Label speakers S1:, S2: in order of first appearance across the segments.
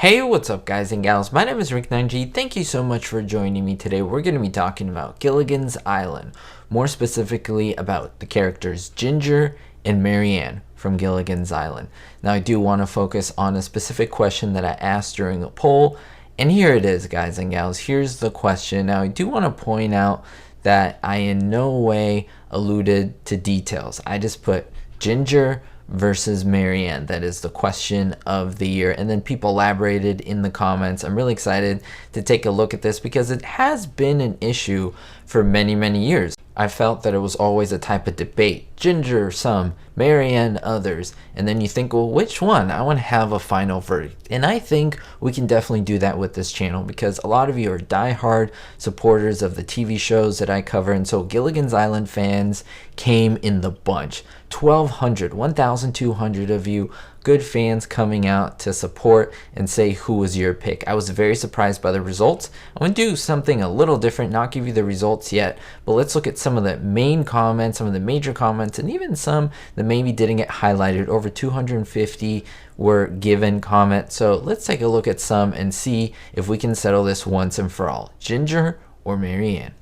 S1: Hey, what's up guys and gals? My name is Rick9G. Thank you so much for joining me today. We're going to be talking about Gilligan's Island, more specifically about the characters Ginger and Marianne from Gilligan's Island. Now I do want to focus on a specific question that I asked during a poll, and here it is, guys and gals. Here's the question. Now I do want to point out that I in no way alluded to details. I just put Ginger versus Marianne. That is the question of the year, and then people elaborated in the comments. I'm really excited to take a look at this because it has been an issue for many years. I felt that it was always a type of debate. Ginger some, Marianne others, and then you think, well, which one? I want to have a final verdict. And I think we can definitely do that with this channel because a lot of you are diehard supporters of the TV shows that I cover, and so Gilligan's Island fans came in the bunch. 1,200 of you good fans coming out to support and say who was your pick. I was very surprised by the results. I'm going to do something a little different, not give you the results yet, but let's look at some of the main comments, some of the major comments, and even some that maybe didn't get highlighted. Over 250 were given comments, so let's take a look at some and see if we can settle this once and for all. Ginger or Marianne?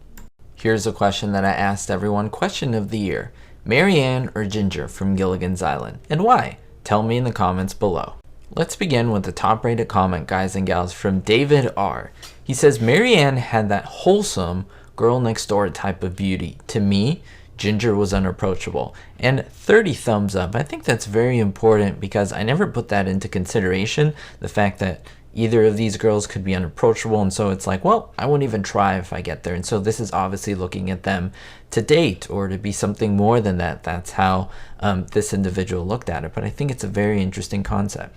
S1: Here's a question that I asked everyone. Question of the year: Marianne or Ginger from Gilligan's Island, and why? Tell me in the comments below. Let's begin with the top rated comment, guys and gals, from David R. He says, Marianne had that wholesome girl next door type of beauty. To me, Ginger was unapproachable. And 30 thumbs up. I think that's very important because I never put that into consideration, the fact that either of these girls could be unapproachable, and so it's like, well, I won't even try if I get there. And so this is obviously looking at them to date or to be something more than that. That's how this individual looked at it, but I think it's a very interesting concept.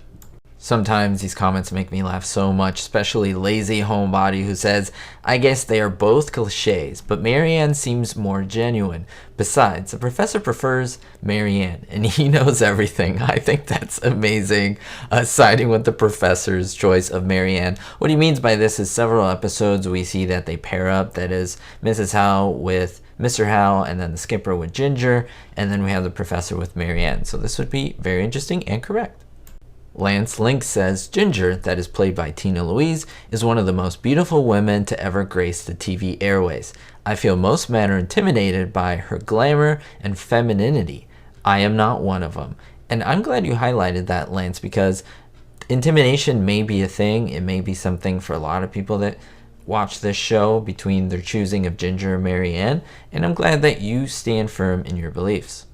S1: Sometimes these comments make me laugh so much, especially Lazy Homebody, who says, I guess they are both cliches, but Marianne seems more genuine. Besides, the professor prefers Marianne, and he knows everything. I think that's amazing, siding with the professor's choice of Marianne. What he means by this is several episodes we see that they pair up, that is Mrs. Howe with Mr. Howe, and then the skipper with Ginger, and then we have the professor with Marianne. So this would be very interesting and correct. Lance Link says, Ginger, that is played by Tina Louise, is one of the most beautiful women to ever grace the TV airways. I feel most men are intimidated by her glamour and femininity. I am not one of them. And I'm glad you highlighted that, Lance, because intimidation may be a thing. It may be something for a lot of people that watch this show between their choosing of Ginger or Marianne, and I'm glad that you stand firm in your beliefs.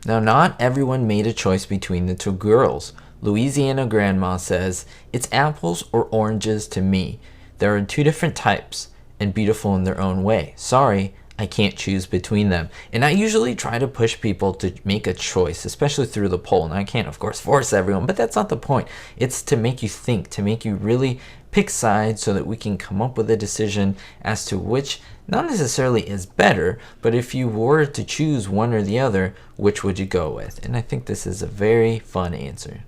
S1: Now, not everyone made a choice between the two girls. Louisiana Grandma says, it's apples or oranges to me. There are two different types and beautiful in their own way. Sorry, I can't choose between them. And I usually try to push people to make a choice, especially through the poll. And I can't, of course, force everyone, but that's not the point. It's to make you think, to make you really pick sides so that we can come up with a decision as to which not necessarily is better, but if you were to choose one or the other, which would you go with? And I think this is a very fun answer.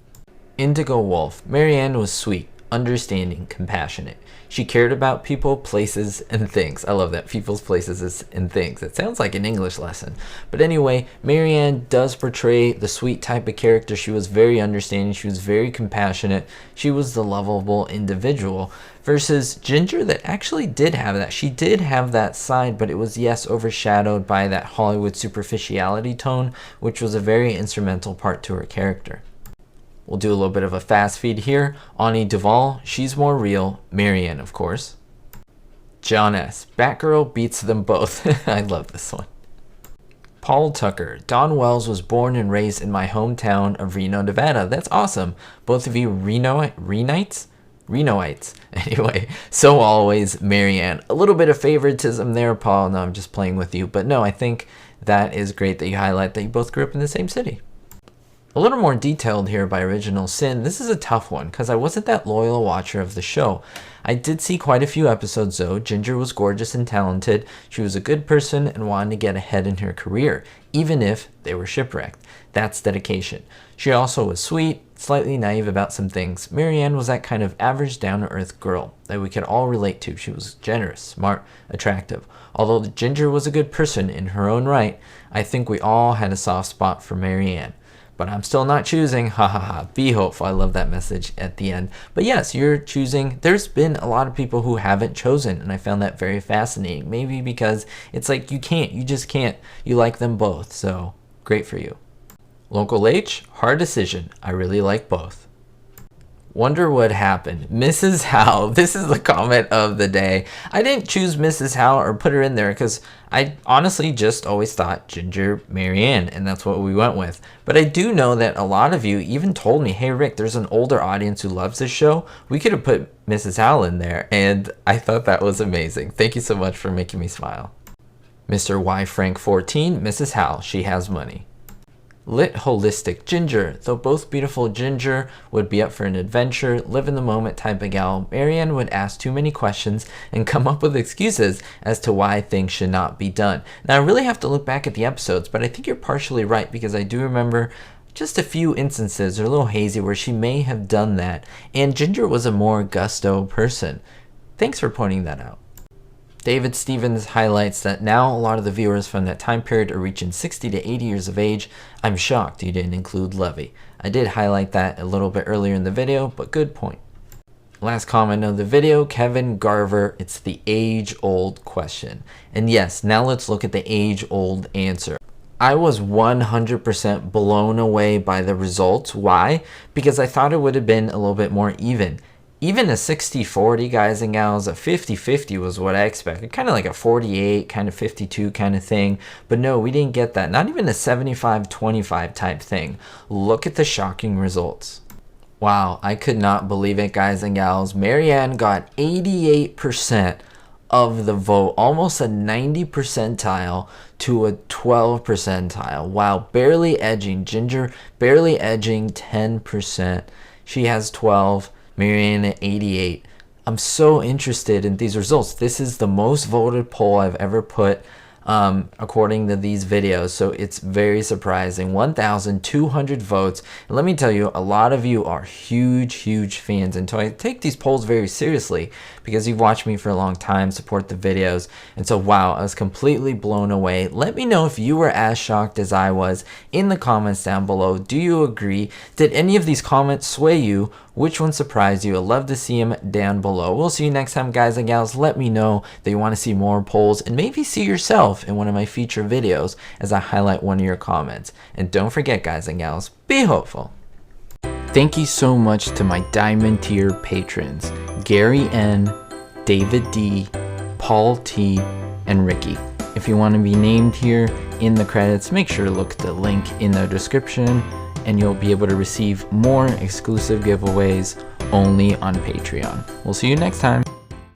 S1: Indigo Wolf. Marianne was sweet, understanding, compassionate. She cared about people, places, and things. I love that. People's, places, and things. It sounds like an English lesson. But anyway, Marianne does portray the sweet type of character. She was very understanding. She was very compassionate. She was the lovable individual. Versus Ginger, that actually did have that. She did have that side, but it was, yes, overshadowed by that Hollywood superficiality tone, which was a very instrumental part to her character. We'll do a little bit of a fast feed here. Ani Duvall, she's more real. Marianne, of course. John S. Batgirl beats them both. I love this one. Paul Tucker. Dawn Wells was born and raised in my hometown of Reno, Nevada. That's awesome. Both of you Renoites? Anyway, so always Marianne. A little bit of favoritism there, Paul. No, I'm just playing with you. But no, I think that is great that you highlight that you both grew up in the same city. A little more detailed here by Original Sin. This is a tough one because I wasn't that loyal watcher of the show. I did see quite a few episodes though. Ginger was gorgeous and talented. She was a good person and wanted to get ahead in her career, even if they were shipwrecked. That's dedication. She also was sweet, slightly naive about some things. Marianne was that kind of average down-to-earth girl that we could all relate to. She was generous, smart, attractive. Although Ginger was a good person in her own right, I think we all had a soft spot for Marianne. but I'm still not choosing. Ha ha ha. Be hopeful. I love that message at the end. But yes, you're choosing. There's been a lot of people who haven't chosen, and I found that very fascinating. Maybe because it's like you just can't. You like them both, so great for you. Local H, hard decision. I really like both. Wonder what happened. Mrs. Howe. This is the comment of the day. I didn't choose Mrs. Howe or put her in there because I honestly just always thought Ginger, Marianne, and that's what we went with. But I do know that a lot of you even told me, hey Rick, there's an older audience who loves this show. We could have put Mrs. Howe in there, and I thought that was amazing. Thank you so much for making me smile. Mr. Y Frank 14, Mrs. Howe. She has money. Lit holistic Ginger. Though both beautiful, Ginger would be up for an adventure, live in the moment type of gal. Marianne would ask too many questions and come up with excuses as to why things should not be done. Now I really have to look back at the episodes, but I think you're partially right because I do remember just a few instances, they're a little hazy, where she may have done that, and Ginger was a more gusto person. Thanks for pointing that out. David Stevens highlights that now a lot of the viewers from that time period are reaching 60 to 80 years of age. I'm shocked you didn't include Levy. I did highlight that a little bit earlier in the video, but good point. Last comment of the video, Kevin Garver, it's the age-old question. And yes, now let's look at the age-old answer. I was 100% blown away by the results. Why? Because I thought it would have been a little bit more even. Even a 60-40, guys and gals, a 50-50 was what I expected. Kind of like a 48, kind of 52 kind of thing. But no, we didn't get that. Not even a 75-25 type thing. Look at the shocking results. Wow, I could not believe it, guys and gals. Marianne got 88% of the vote. Almost a 90 percentile to a 12 percentile. Wow, barely edging. Ginger barely edging 10%. She has 12. Marianne at 88. I'm so interested in these results. This is the most voted poll I've ever put according to these videos, so it's very surprising. 1,200 votes, and let me tell you, a lot of you are huge fans, and so I take these polls very seriously because you've watched me for a long time, support the videos, and so wow, I was completely blown away. Let me know if you were as shocked as I was in the comments down below. Do you agree? Did any of these comments sway you? Which one surprised you? I'd love to see them down below. We'll see you next time, guys and gals. Let me know that you want to see more polls and maybe see yourself in one of my feature videos as I highlight one of your comments. And don't forget, guys and gals, be hopeful. Thank you so much to my Diamond tier patrons, Gary N, David D, Paul T, and Ricky. If you want to be named here in the credits, make sure to look at the link in the description, and you'll be able to receive more exclusive giveaways only on Patreon. We'll see you next time.